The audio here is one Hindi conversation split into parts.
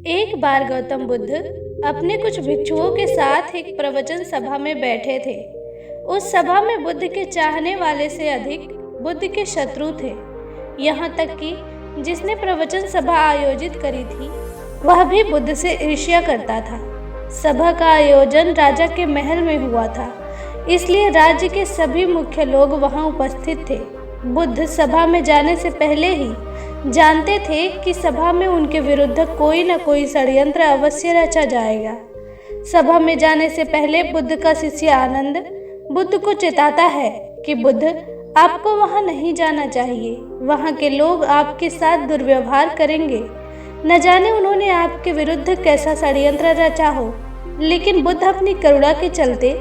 एक बार गौतम बुद्ध अपने कुछ भिक्षुओं के साथ एक प्रवचन सभा में बैठे थे। उस सभा में बुद्ध के चाहने वाले से अधिक बुद्ध के शत्रु थे। यहाँ तक कि जिसने प्रवचन सभा आयोजित करी थी वह भी बुद्ध से ईर्ष्या करता था। सभा का आयोजन राजा के महल में हुआ था, इसलिए राज्य के सभी मुख्य लोग वहां उपस्थित थे। बुद्ध सभा में जाने से पहले ही जानते थे कि सभा में उनके विरुद्ध कोई न कोई षड्यंत्र अवश्य रचा जाएगा। सभा में जाने से पहले बुद्ध का शिष्य आनंद बुद्ध को चेताता है कि बुद्ध, आपको वहां नहीं जाना चाहिए, वहां के लोग आपके साथ दुर्व्यवहार करेंगे। न जाने उन्होंने आपके विरुद्ध कैसा षड्यंत्र रचा हो, लेकिन बुद्ध अपनी करुणा के चलते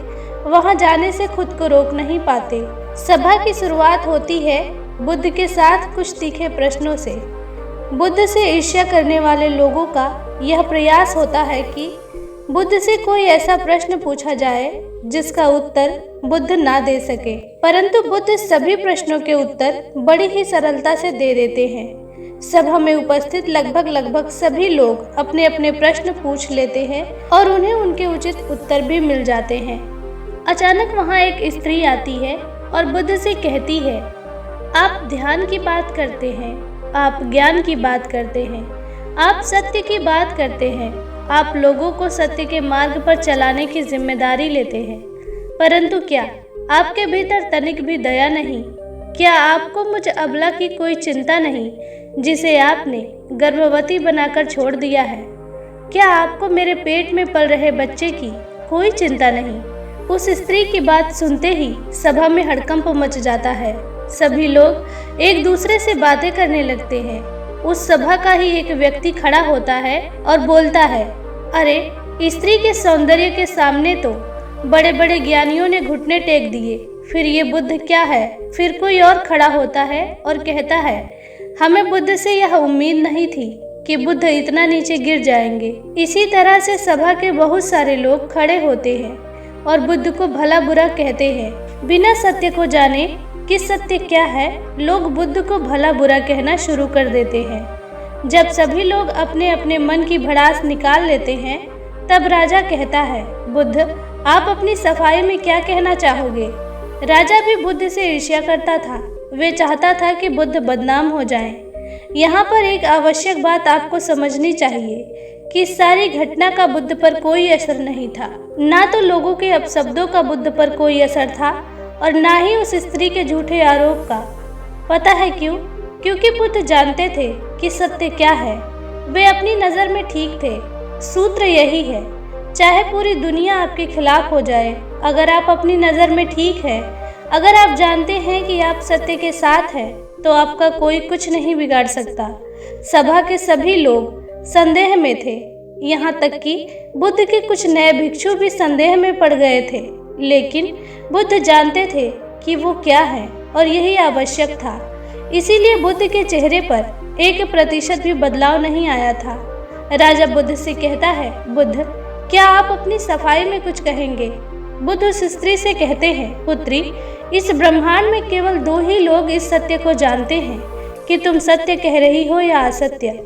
वहां जाने से खुद को रोक नहीं पाते। सभा की शुरुआत होती है बुद्ध के साथ कुछ तीखे प्रश्नों से। बुद्ध से ईर्ष्या करने वाले लोगों का यह प्रयास होता है कि बुद्ध से कोई ऐसा प्रश्न पूछा जाए जिसका उत्तर बुद्ध ना दे सके, परंतु बुद्ध सभी प्रश्नों के उत्तर बड़ी ही सरलता से दे देते हैं। सभा में उपस्थित लगभग सभी लोग अपने अपने प्रश्न पूछ लेते हैं और उन्हें उनके उचित उत्तर भी मिल जाते हैं। अचानक वहां एक स्त्री आती है और बुद्ध से कहती है, आप ध्यान की बात करते हैं, आप ज्ञान की बात करते हैं, आप सत्य की बात करते हैं, आप लोगों को सत्य के मार्ग पर चलाने की जिम्मेदारी लेते हैं, परंतु क्या आपके भीतर तनिक भी दया नहीं? क्या आपको मुझ अबला की कोई चिंता नहीं जिसे आपने गर्भवती बनाकर छोड़ दिया है? क्या आपको मेरे पेट में पल रहे बच्चे की कोई चिंता नहीं? उस स्त्री की बात सुनते ही सभा में हड़कंप मच जाता है। सभी लोग एक दूसरे से बातें करने लगते हैं। उस सभा का ही एक व्यक्ति खड़ा होता है और बोलता है, अरे स्त्री के सौंदर्य के सामने तो बड़े बड़े ज्ञानियों ने घुटने टेक दिए, फिर ये बुद्ध क्या है? फिर कोई और खड़ा होता है और कहता है, हमें बुद्ध से यह उम्मीद नहीं थी कि बुद्ध इतना नीचे गिर जाएंगे। इसी तरह से सभा के बहुत सारे लोग खड़े होते हैं और बुद्ध को भला बुरा कहते हैं। बिना सत्य को जाने कि सत्य क्या है, लोग बुद्ध को भला बुरा कहना शुरू कर देते हैं। जब सभी लोग अपने अपने मन की भड़ास निकाल लेते हैं, तब राजा कहता है, बुद्ध, आप अपनी सफाई में क्या कहना चाहोगे? राजा भी बुद्ध से ईर्ष्या करता था। वे चाहता था कि बुद्ध बदनाम हो जाएं। यहाँ पर एक आवश्यक बात आपको समझनी चाहिए कि इस सारी घटना का बुद्ध पर कोई असर नहीं था। ना तो लोगों के अपशब्दों का बुद्ध पर कोई असर था और ना ही उस स्त्री के झूठे आरोप का। पता है क्यों? क्योंकि बुद्ध जानते थे कि सत्य क्या है। वे अपनी नज़र में ठीक थे। सूत्र यही है, चाहे पूरी दुनिया आपके खिलाफ हो जाए, अगर आप अपनी नज़र में ठीक है, अगर आप जानते हैं कि आप सत्य के साथ हैं, तो आपका कोई कुछ नहीं बिगाड़ सकता। सभा के सभी लोग संदेह में थे। यहाँ तक कि बुद्ध के कुछ नए भिक्षु भी संदेह में पड़ गए थे, लेकिन बुद्ध जानते थे कि वो क्या है और यही आवश्यक था। इसीलिए बुद्ध के चेहरे पर 1% भी बदलाव नहीं आया था। राजा बुद्ध से कहता है, बुद्ध, क्या आप अपनी सफाई में कुछ कहेंगे? बुद्ध उस स्त्री से कहते हैं, पुत्री, इस ब्रह्मांड में केवल 2 ही लोग इस सत्य को जानते हैं कि तुम सत्य कह रही हो या असत्य।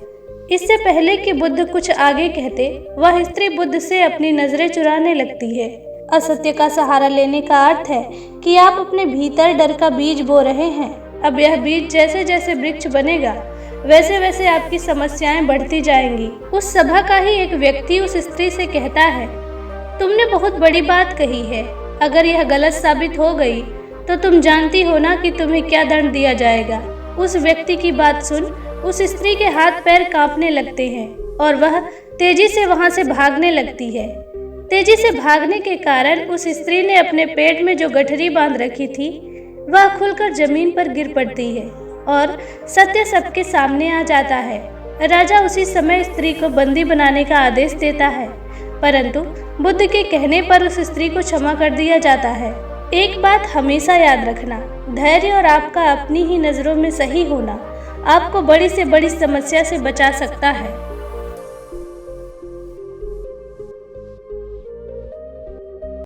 इससे पहले कि बुद्ध कुछ आगे कहते, वह स्त्री बुद्ध से अपनी नजरें चुराने लगती है। असत्य का सहारा लेने का अर्थ है कि आप अपने भीतर डर का बीज बो रहे हैं। अब यह बीज जैसे जैसे वृक्ष बनेगा, वैसे वैसे आपकी समस्याएं बढ़ती जाएंगी। उस सभा का ही एक व्यक्ति उस स्त्री से कहता है, तुमने बहुत बड़ी बात कही है। अगर यह गलत साबित हो गई तो तुम जानती हो ना कि तुम्हें क्या दंड दिया जाएगा। उस व्यक्ति की बात सुन उस स्त्री के हाथ पैर कांपने लगते हैं और वह तेजी से वहां से भागने लगती है। तेजी से भागने के कारण उस स्त्री ने अपने पेट में जो गठरी बांध रखी थी वह खुलकर जमीन पर गिर पड़ती है और सत्य सबके सामने आ जाता है। राजा उसी समय स्त्री को बंदी बनाने का आदेश देता है, परंतु बुद्ध के कहने पर उस स्त्री को क्षमा कर दिया जाता है। एक बात हमेशा याद रखना, धैर्य और आपका अपनी ही नज़रों में सही होना आपको बड़ी से बड़ी समस्या से बचा सकता है।